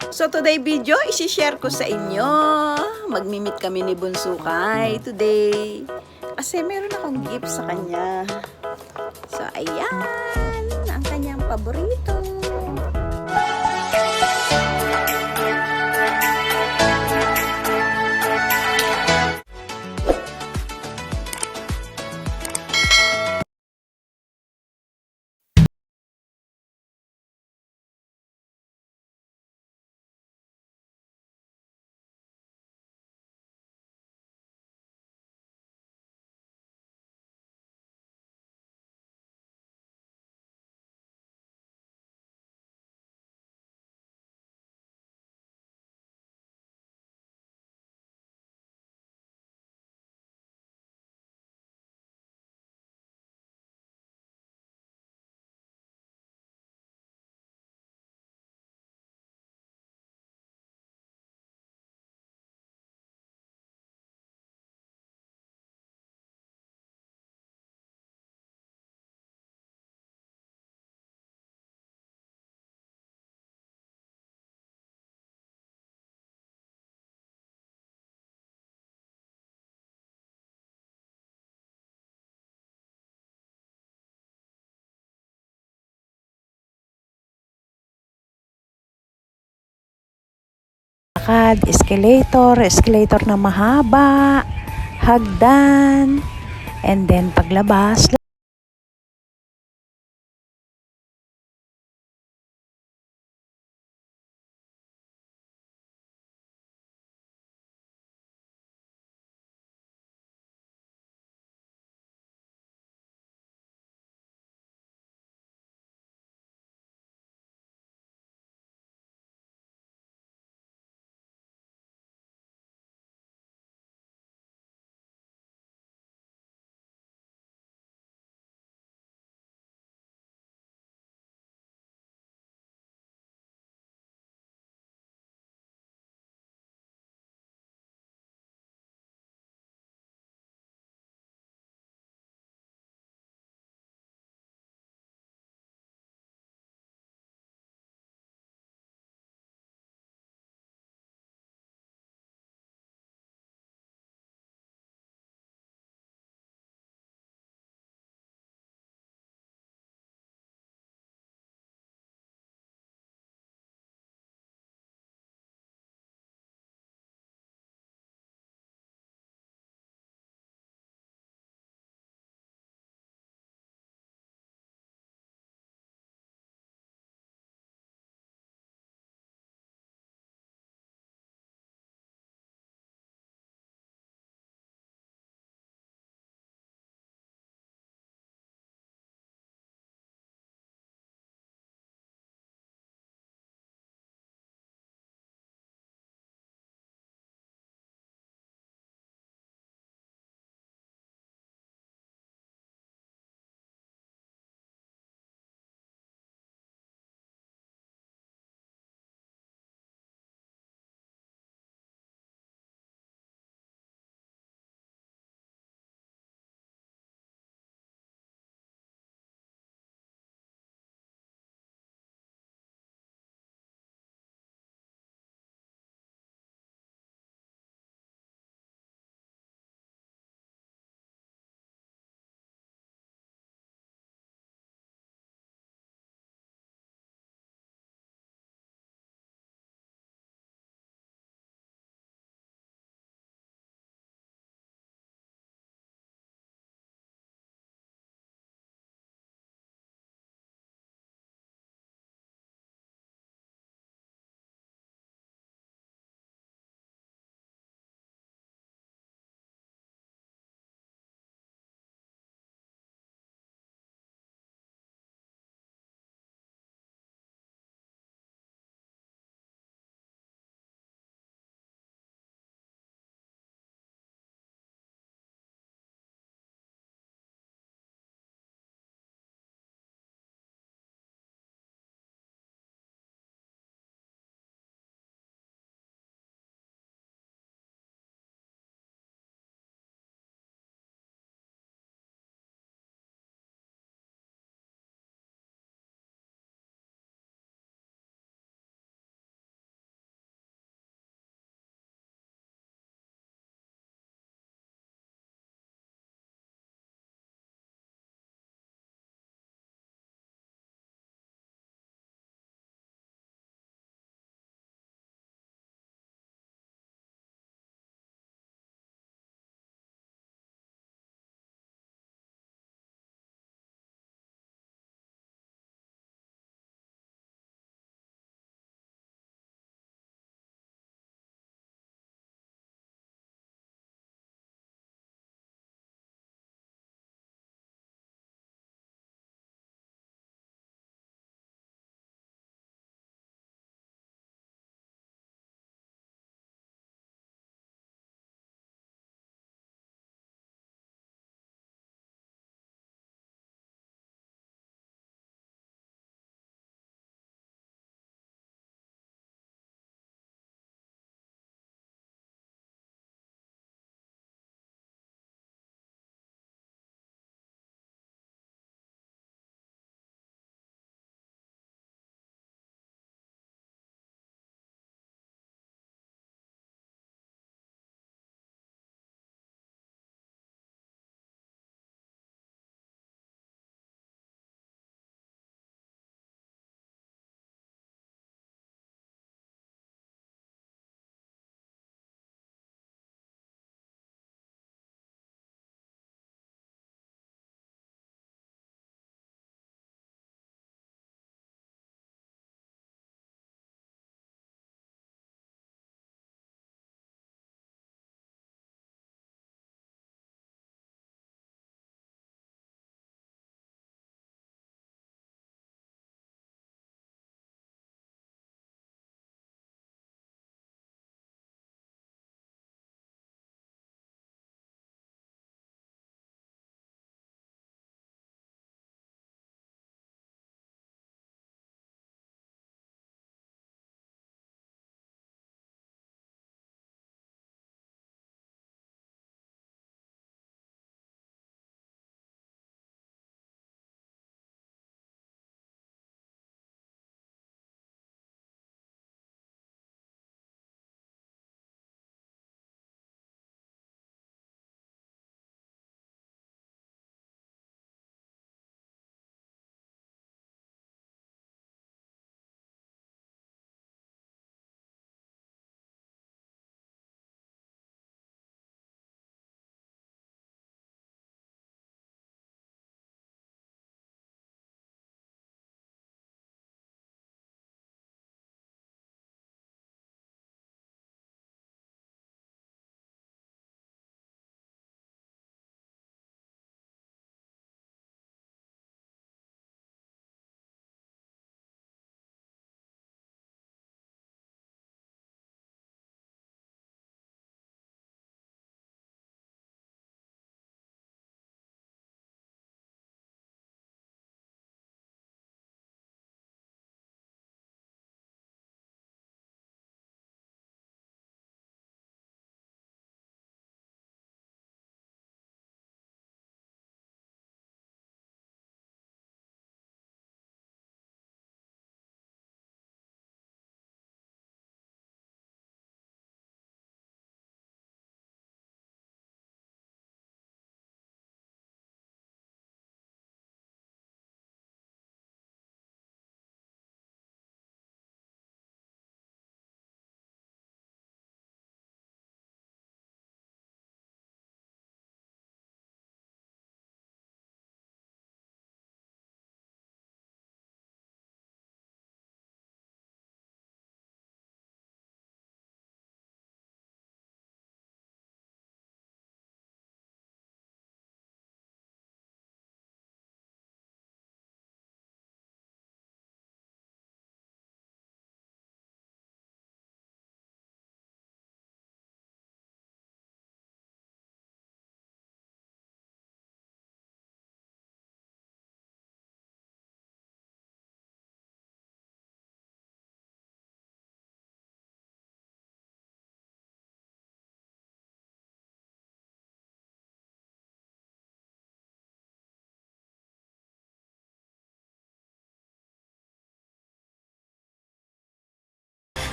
So today video, isi-share ko sa inyo. Magmi-meet kami ni Bunso Kai today. Kasi meron akong gift sa kanya. So ayan, ang kanyang paborito. Escalator na mahaba, hagdan, and then paglabas,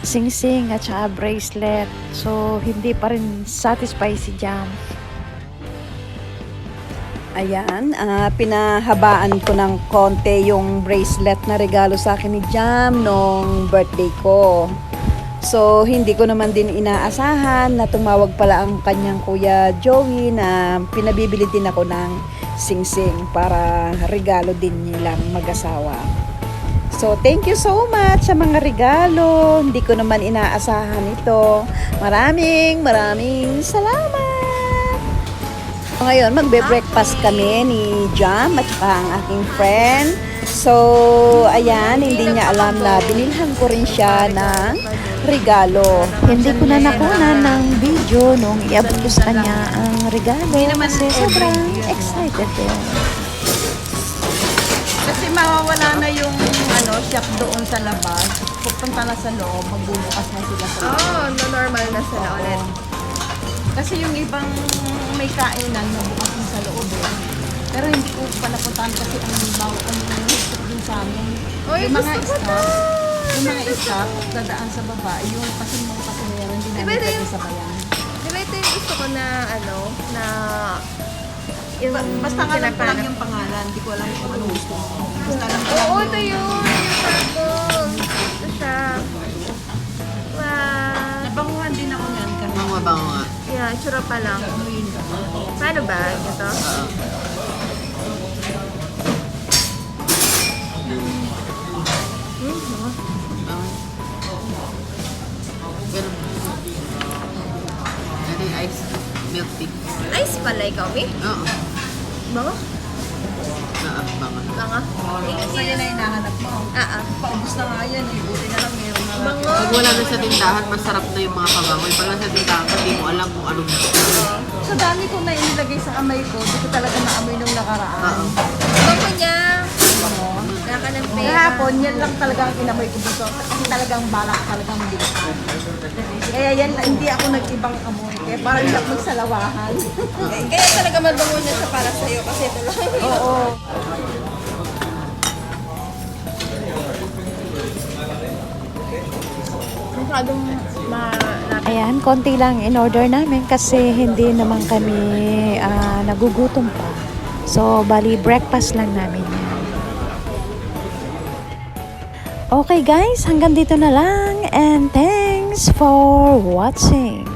sing-sing at saka bracelet. So, hindi pa rin satisfied si Jam. Ayan, pinahabaan ko ng konti yung bracelet na regalo sa akin ni Jam nung birthday ko. So, hindi ko naman din inaasahan na tumawag pala ang kanyang kuya Joey na pinabibili din ako ng sing-sing para regalo din nilang mag-asawa. So, thank you so much sa mga regalo. Hindi ko naman inaasahan ito. Maraming salamat! Ngayon, magbe-breakfast kami ni Jam at saka ang aking friend. So, ayan, hindi niya alam na binilhan ko rin siya ng regalo. Hindi ko na nakunan ng video nung iabot ko sa kanya ang regalo kasi sobrang excited din. Kasi mawawala na yung shop doon sa labas. Pupunta na sa loob, magbubukas na sila sa loob. Oo, normal na sila ulit. Kasi yung ibang may kainan na bukas na sa loob eh. Pero hindi ko pa napuntahan kasi ang gusto din sa amin. Uy, Yung mga gusto ko staff, na! yung mga staff, dadaan sa baba, yung mga pasahero, hindi namin Diba ito pwede yung- sa bayan. Diba ito yung gusto ko na, na... Yung Basta nga lang ko lang pinapanap- yung pangalan, hindi ko alam kung ano gusto ko. Basta lang ko Oo, lang ito yun! Yung purple! Ito siya. Wow! Nabanguhan din ako yan. Mabango nga. Yeah, tsura pa lang. Paano ba? Ito? Ganun. Ano yung ice milk tea? Ice pala ikaw, eh? Oo. Bango? Bango. Bango? Basta yan na hinahanap mo. Paubos na nga yan eh. Buti na lang meron na lang. Bango? Pag wala na sa tindahan, masarap na yung mga pabango. Pag lang sa tindahan, hindi mo alam kung anong Sa dami kong nailagay sa kamay ko, hindi ko talaga naamoy nung nakaraan. Oo. Bango niya! Wala ka ng pera. Kahapon, yan lang talaga ang inamoy ko dito. Kasi talagang balak talagang bilis. Kaya yan, hindi ako nag-ibang amoy. Kaya parang hindi ako magsalawahan. Kaya talaga mabango na siya para sa'yo kasi ito lang. Oo. Masyadong malapit. Ayan, konti lang in order namin kasi hindi naman kami nagugutom pa. So, bali breakfast lang namin yan. Okay guys, hanggang dito na lang and thanks for watching.